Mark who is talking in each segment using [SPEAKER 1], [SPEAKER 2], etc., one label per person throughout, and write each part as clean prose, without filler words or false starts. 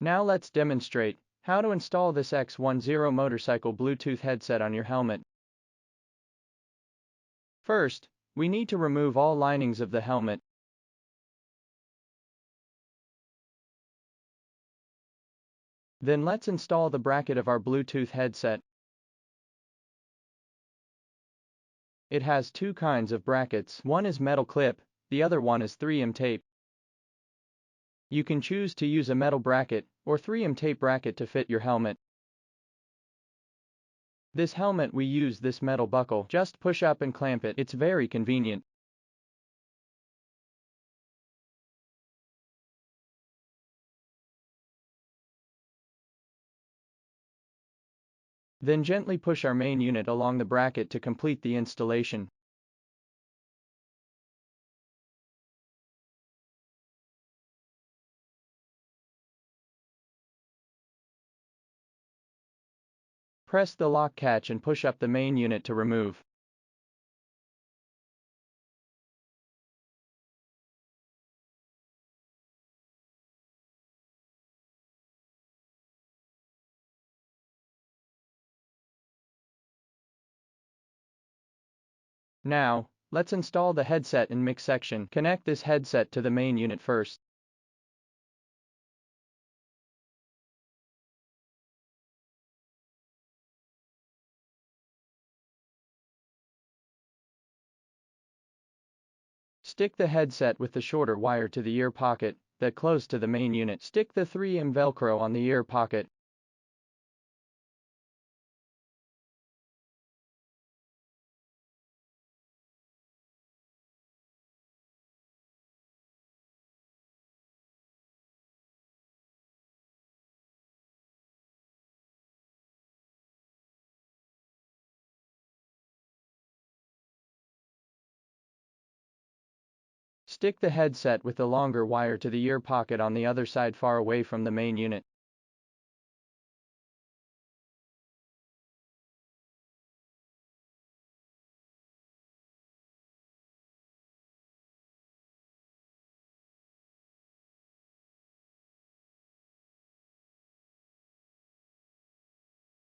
[SPEAKER 1] Now let's demonstrate how to install this X10 motorcycle Bluetooth headset on your helmet. First, we need to remove all linings of the helmet. Then let's install the bracket of our Bluetooth headset. It has two kinds of brackets. One is metal clip, the other one is 3M tape. You can choose to use a metal bracket or 3M tape bracket to fit your helmet. This helmet we use this metal buckle. Just push up and clamp it. It's very convenient. Then gently push our main unit along the bracket to complete the installation. Press the lock catch and push up the main unit to remove. Now, let's install the headset and mix section. Connect this headset to the main unit first. Stick the headset with the shorter wire to the ear pocket that close to the main unit. Stick the 3M Velcro on the ear pocket. Stick the headset with the longer wire to the ear pocket on the other side far away from the main unit.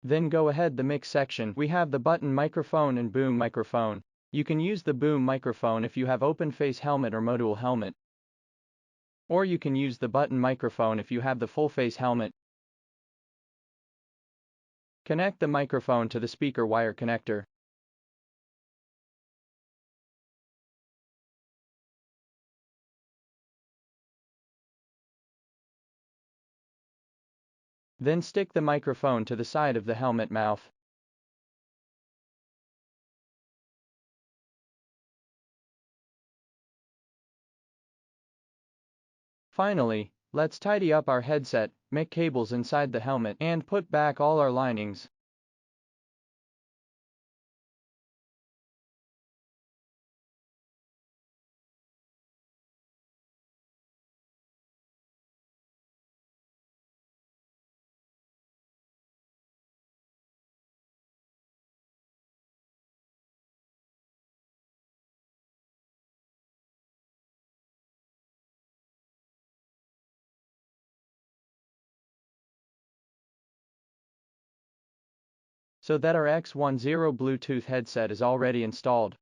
[SPEAKER 1] Then go ahead the mix section. We have the button microphone and boom microphone. You can use the boom microphone if you have open face helmet or module helmet. Or you can use the button microphone if you have the full face helmet. Connect the microphone to the speaker wire connector. Then stick the microphone to the side of the helmet mouth. Finally, let's tidy up our headset, make cables inside the helmet, and put back all our linings. So that our X10 Bluetooth headset is already installed.